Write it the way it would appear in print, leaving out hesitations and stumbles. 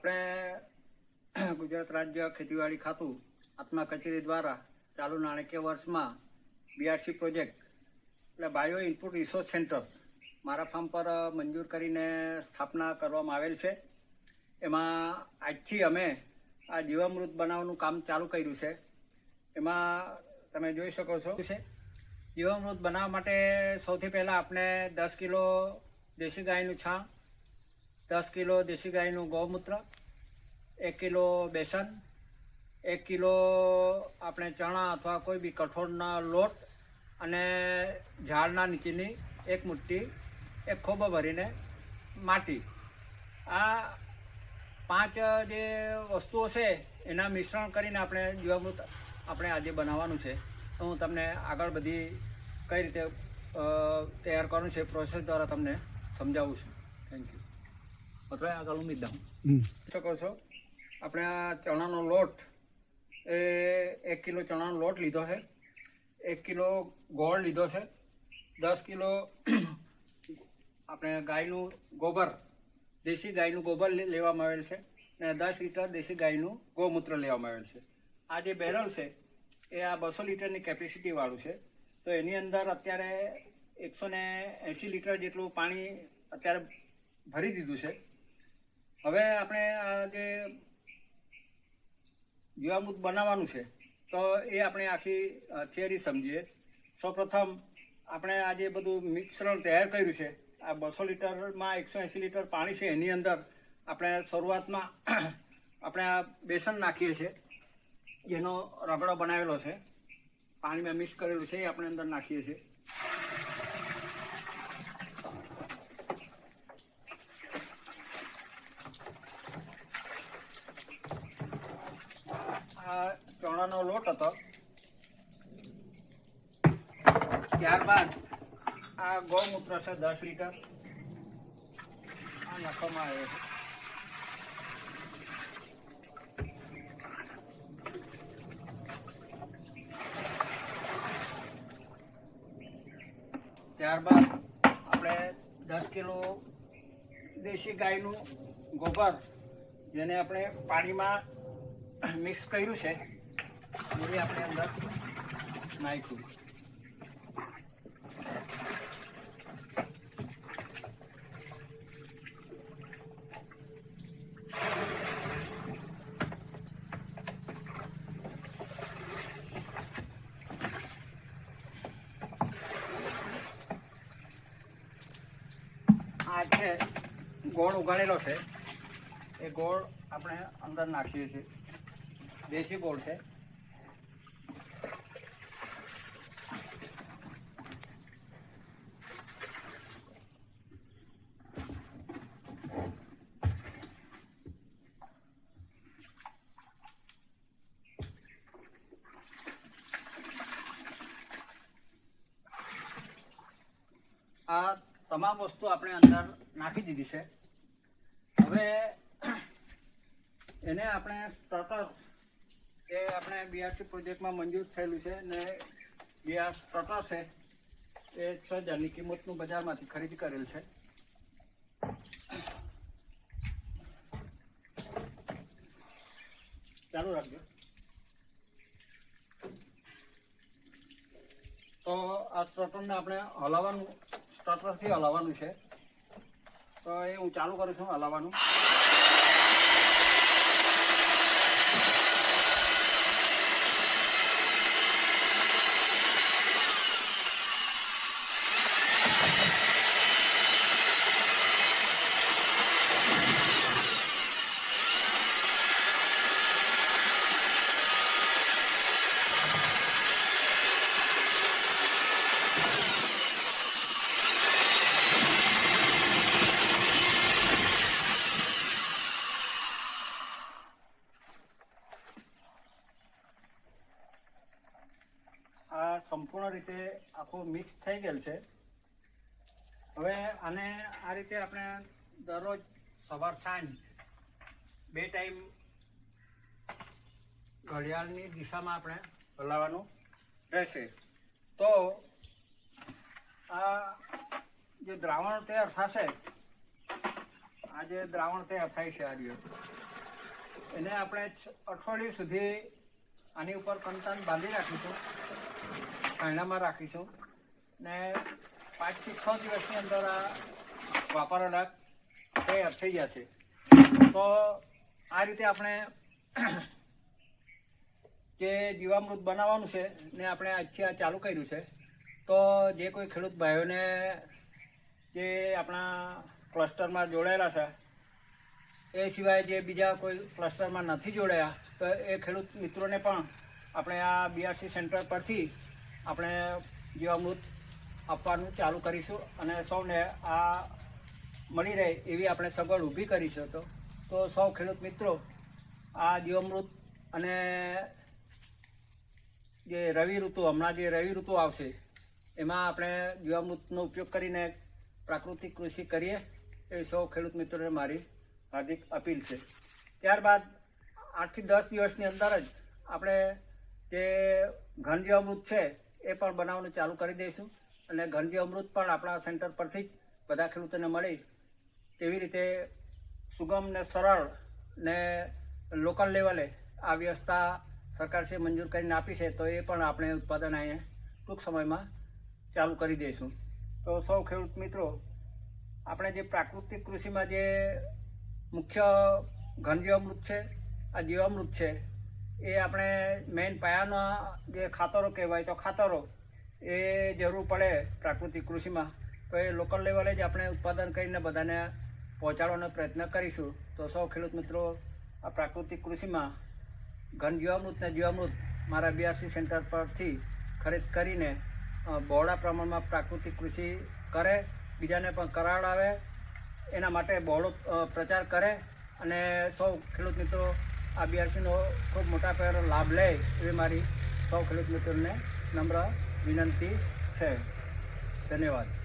આપણે ગુજરાત રાજ્ય ખેતીવાડી ખાતું આત્મા કચેરી દ્વારા ચાલુ નાણાકીય વર્ષમાં બીઆરસી પ્રોજેક્ટ એટલે બાયો ઇનપુટ રિસોર્સ સેન્ટર મારા ફાર્મ પર મંજૂર કરીને સ્થાપના કરવામાં આવેલ છે. એમાં આજથી અમે આ જીવામૃત બનાવવાનું કામ ચાલુ કર્યું છે. એમાં તમે જોઈ શકો છો છે જીવામૃત બનાવવા માટે સૌથી પહેલાં આપણે 10 કિલો દેશી ગાયનું છાણ, 10 કિલો દેશી ગાયનું ગૌમૂત્ર, 1 કિલો બેસન, 1 કિલો આપણે ચણા અથવા કોઈ બી કઠોળના લોટ અને ઝાડના નીચેની 1 મુઠ્ઠી, 1 ખોબો ભરીને માટી, આ 5 જે વસ્તુઓ છે એના મિશ્રણ કરીને આપણે જીવામૃત આપણે આજે બનાવવાનું છે. તો હું તમને આગળ બધી કઈ રીતે તૈયાર કરવાનું છે પ્રોસેસ દ્વારા તમને સમજાવું છું. Thank you. અથવા આગળ ઉમેદ દઉં શકો છો. આપણે આ ચણાનો લોટ એ 1 કિલો ચણાનો લોટ લીધો છે, 1 કિલો ગોળ લીધો છે, 10 કિલો આપણે ગાયનું ગોબર, દેશી ગાયનું ગોબર લેવામાં આવેલ છે અને 10 લીટર દેશી ગાયનું ગૌમૂત્ર લેવામાં આવેલ છે. આ જે બેરલ છે એ આ 200 લીટરની કેપેસિટી વાળું છે. તો એની અંદર અત્યારે 180 લીટર જેટલું પાણી અત્યારે ભરી દીધું છે. હવે આપણે આ જે જીવામૃત બનાવવાનું છે તો એ આપણે આખી થિયરી સમજીએ. સૌપ્રથમ આપણે આ જે બધું મિશ્રણ તૈયાર કર્યું છે, આ 200 લીટરમાં 180 લીટર પાણી છે, એની અંદર આપણે શરૂઆતમાં આપણે આ બેસન નાખીએ છીએ, જેનો રગડો બનાવેલો છે, પાણીમાં મિક્સ કરેલું છે, એ આપણે અંદર નાખીએ છીએ. આ ચણાનો લોટ હતો. ત્યારબાદ આ ગૌમૂત્ર છે 10 લીટર આ નાખવામાં આવે છે. ત્યારબાદ આપણે 10 કિલો દેશી ગાયનું ગોબર, જેને આપણે પાણીમાં મિક્સ કર્યું છે, એ આપણે અંદર નાખ્યું. આ છે ગોળ ઉગાડેલો છે, એ ગોળ આપણે અંદર નાખીએ છીએ. દેશી ગોળ છે. આ તમામ વસ્તુ આપણે અંદર નાખી દીધી છે. હવે એને આપણે સ્ટાર્ટર, એ આપણે બીઆરસી પ્રોજેક્ટમાં મંજૂર થયેલું છે ને જે આ સ્ટાર્ટર છે એ 6000ની કિંમતનું બજારમાંથી ખરીદી કરેલ છે. ચાલુ રાખજો. તો આ સ્ટાર્ટરને આપણે હલાવવાનું, સ્ટાર્ટરથી હલાવવાનું છે. તો એ હું ચાલુ કરું છું હલાવવાનું. આ સંપૂર્ણ રીતે આખું મિક્સ થઈ ગયેલ છે. હવે આને આ રીતે આપણે દરરોજ સવાર સાંજ 2 ટાઈમ ઘડિયાળની દિશામાં આપણે હલાવવાનું રહેશે. તો આ જે દ્રાવણ તૈયાર થશે, આ જે દ્રાવણ તૈયાર થાય છે આ એને આપણે અઠવાડિયું સુધી આની ઉપર કંતાન બાંધી રાખીશું, પાયણામાં રાખીશું ને 5 થી 6 દિવસની અંદર આ વાપરવાના તૈયાર થઈ જશે. તો આ રીતે આપણે જે જીવામૃત બનાવવાનું છે ને આપણે આજથી આ ચાલુ કર્યું છે. તો જે કોઈ ખેડૂત ભાઈઓને જે આપણા ક્લસ્ટરમાં જોડાયેલા છે, એ સિવાય જે બીજા કોઈ ક્લસ્ટરમાં નથી જોડાયા, તો એ ખેડૂત મિત્રોને પણ આપણે આ બીઆરસી સેન્ટર પરથી આપણે જીવામૃત આપવાનું ચાલુ કરીશું અને સૌને આ મળી રહે એવી આપણે સગવડ ઊભી કરીશું. તો સૌ ખેડૂત મિત્રો આ જીવામૃત અને જે રવિ ઋતુ, હમણાં જે રવિ ઋતુ આવશે એમાં આપણે જીવામૃતનો ઉપયોગ કરીને પ્રાકૃતિક કૃષિ કરીએ એ સૌ ખેડૂત મિત્રોને મારી હાર્દિક અપીલ છે. ત્યારબાદ 8 થી 10 દિવસની અંદર જ આપણે જે ઘન જીવામૃત છે એ પણ બનાવવાનું ચાલુ કરી દઈશું અને ઘન જીવામૃત પણ આપણા સેન્ટર પરથી જ બધા ખેડૂતોને મળે તેવી રીતે સુગમ ને સરળ ને લોકલ લેવલે આ વ્યવસ્થા સરકારશ્રીએ મંજૂર કરીને આપી છે. તો એ પણ આપણે ઉત્પાદન અહીંયા ટૂંક સમયમાં ચાલુ કરી દઈશું. તો સૌ ખેડૂત મિત્રો આપણે જે પ્રાકૃતિક કૃષિમાં જે મુખ્ય ઘન જીવામૃત છે, આ જીવામૃત છે, એ આપણે મેઇન પાયાના જે ખાતરો કહેવાય, તો ખાતરો એ જરૂર પડે પ્રાકૃતિક કૃષિમાં. તો એ લોકલ લેવલે જ આપણે ઉત્પાદન કરીને બધાને પહોંચાડવાનો પ્રયત્ન કરીશું. તો સૌ ખેડૂત મિત્રો આ પ્રાકૃતિક કૃષિમાં ઘન જીવામૃત ને જીવામૃત મારા બીઆરસી સેન્ટર પરથી ખરીદ કરીને બહોળા પ્રમાણમાં પ્રાકૃતિક કૃષિ કરે, બીજાને પણ કરાવડાવે, એના માટે બહોળો પ્રચાર કરે અને સૌ ખેડૂત મિત્રો આ બીઆરસીનો ખૂબ મોટા પાયે લાભ લે એવી મારી સૌ ખેડૂત મિત્રોને નમ્ર વિનંતી છે. ધન્યવાદ.